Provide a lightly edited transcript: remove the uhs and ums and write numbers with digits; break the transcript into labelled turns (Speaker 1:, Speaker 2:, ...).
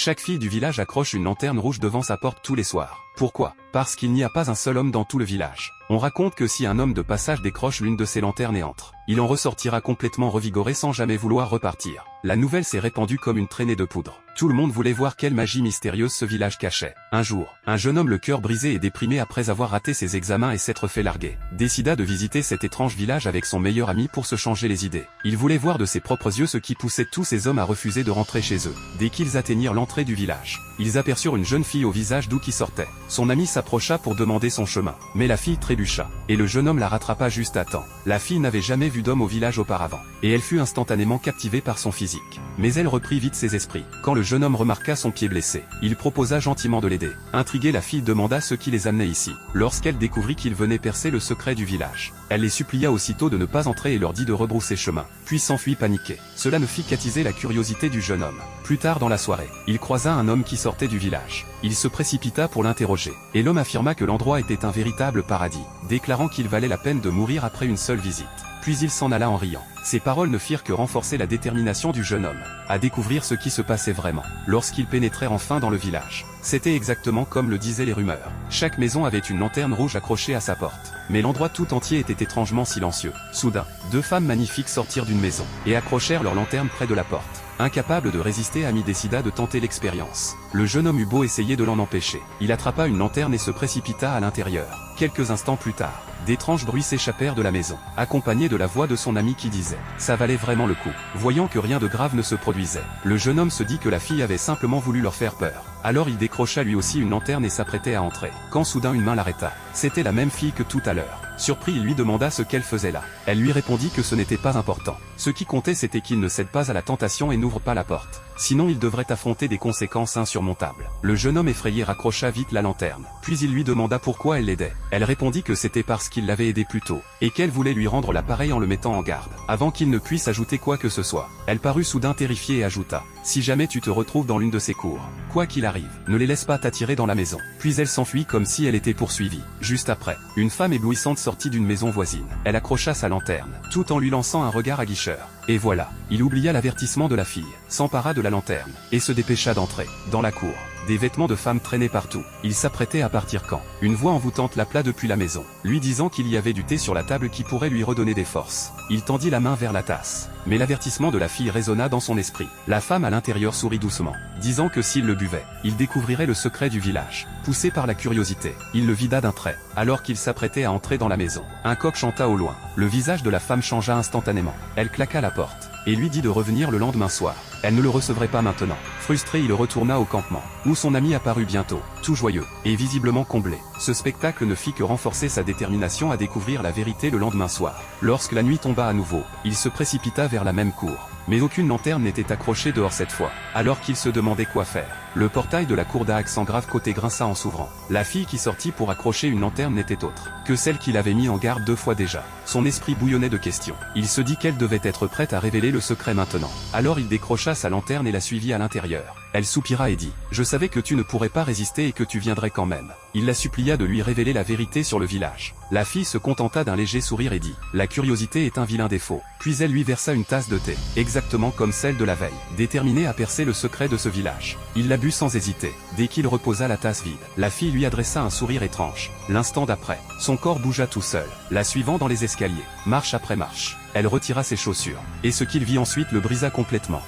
Speaker 1: Chaque fille du village accroche une lanterne rouge devant sa porte tous les soirs. Pourquoi? Parce qu'il n'y a pas un seul homme dans tout le village. On raconte que si un homme de passage décroche l'une de ces lanternes et entre, il en ressortira complètement revigoré sans jamais vouloir repartir. La nouvelle s'est répandue comme une traînée de poudre. Tout le monde voulait voir quelle magie mystérieuse ce village cachait. Un jour, un jeune homme le cœur brisé et déprimé après avoir raté ses examens et s'être fait larguer, décida de visiter cet étrange village avec son meilleur ami pour se changer les idées. Il voulait voir de ses propres yeux ce qui poussait tous ces hommes à refuser de rentrer chez eux. Dès qu'ils atteignirent l'entrée du village, ils aperçurent une jeune fille au visage doux qui sortait. Son ami s'approcha pour demander son chemin, mais la fille trébucha, et le jeune homme la rattrapa juste à temps. La fille n'avait jamais vu d'homme au village auparavant, et elle fut instantanément captivée par son physique. Mais elle reprit vite ses esprits. Quand le jeune homme remarqua son pied blessé, il proposa gentiment de l'aider. Intriguée, la fille demanda ce qui les amenait ici. Lorsqu'elle découvrit qu'ils venaient percer le secret du village, elle les supplia aussitôt de ne pas entrer et leur dit de rebrousser chemin, puis s'enfuit paniquée. Cela ne fit qu'attiser la curiosité du jeune homme. Plus tard dans la soirée, il croisa un homme qui sortait du village. Il se précipita pour l'interroger, et l'homme affirma que l'endroit était un véritable paradis, déclarant qu'il valait la peine de mourir après une seule visite. Puis il s'en alla en riant. Ces paroles ne firent que renforcer la détermination du jeune homme à découvrir ce qui se passait vraiment. Lorsqu'ils pénétrèrent enfin dans le village, c'était exactement comme le disaient les rumeurs. Chaque maison avait une lanterne rouge accrochée à sa porte, mais l'endroit tout entier était étrangement silencieux. Soudain, deux femmes magnifiques sortirent d'une maison et accrochèrent leur lanterne près de la porte. Incapable de résister, Ami décida de tenter l'expérience. Le jeune homme eut beau essayer de l'en empêcher, il attrapa une lanterne et se précipita à l'intérieur. Quelques instants plus tard, d'étranges bruits s'échappèrent de la maison, accompagnés de la voix de son ami qui disait « Ça valait vraiment le coup ». Voyant que rien de grave ne se produisait, le jeune homme se dit que la fille avait simplement voulu leur faire peur. Alors il décrocha lui aussi une lanterne et s'apprêtait à entrer, quand soudain une main l'arrêta. C'était la même fille que tout à l'heure. Surpris, il lui demanda ce qu'elle faisait là. Elle lui répondit que ce n'était pas important. Ce qui comptait, c'était qu'il ne cède pas à la tentation et n'ouvre pas la porte. Sinon il devrait affronter des conséquences insurmontables. Le jeune homme effrayé raccrocha vite la lanterne. Puis il lui demanda pourquoi elle l'aidait. Elle répondit que c'était parce qu'il l'avait aidé plus tôt, et qu'elle voulait lui rendre l'appareil en le mettant en garde, avant qu'il ne puisse ajouter quoi que ce soit. Elle parut soudain terrifiée et ajouta « Si jamais tu te retrouves dans l'une de ces cours, quoi qu'il arrive, ne les laisse pas t'attirer dans la maison ». Puis elle s'enfuit comme si elle était poursuivie. Juste après, une femme éblouissante sortit d'une maison voisine. Elle accrocha sa lanterne, tout en lui lançant un regard aguicheur. Et voilà, il oublia l'avertissement de la fille, s'empara de la lanterne, et se dépêcha d'entrer. Dans la cour, des vêtements de femme traînaient partout. Il s'apprêtait à partir quand une voix envoûtante l'appela depuis la maison, lui disant qu'il y avait du thé sur la table qui pourrait lui redonner des forces. Il tendit la main vers la tasse, mais l'avertissement de la fille résonna dans son esprit. La femme à l'intérieur sourit doucement, disant que s'il le buvait, il découvrirait le secret du village. Poussé par la curiosité, il le vida d'un trait. Alors qu'il s'apprêtait à entrer dans la maison, un coq chanta au loin. Le visage de la femme changea instantanément. Elle claqua la porte, et lui dit de revenir le lendemain soir. Elle ne le recevrait pas maintenant. Frustré, il retourna au campement, où son ami apparut bientôt, tout joyeux, et visiblement comblé. Ce spectacle ne fit que renforcer sa détermination à découvrir la vérité le lendemain soir. Lorsque la nuit tomba à nouveau, il se précipita vers la même cour. Mais aucune lanterne n'était accrochée dehors cette fois. Alors qu'il se demandait quoi faire, le portail de la cour d'Accent grave côté grinça en s'ouvrant. La fille qui sortit pour accrocher une lanterne n'était autre que celle qu'il avait mis en garde 2 fois déjà. Son esprit bouillonnait de questions. Il se dit qu'elle devait être prête à révéler le secret maintenant. Alors il décrocha sa lanterne et la suivit à l'intérieur. Elle soupira et dit « Je savais que tu ne pourrais pas résister et que tu viendrais quand même ». Il la supplia de lui révéler la vérité sur le village. La fille se contenta d'un léger sourire et dit « La curiosité est un vilain défaut ». Puis elle lui versa une tasse de thé, exactement comme celle de la veille. Déterminé à percer le secret de ce village, il la but sans hésiter. Dès qu'il reposa la tasse vide, la fille lui adressa un sourire étrange. L'instant d'après, son corps bougea tout seul, la suivant dans les escaliers, marche après marche. Elle retira ses chaussures, et ce qu'il vit ensuite le brisa complètement.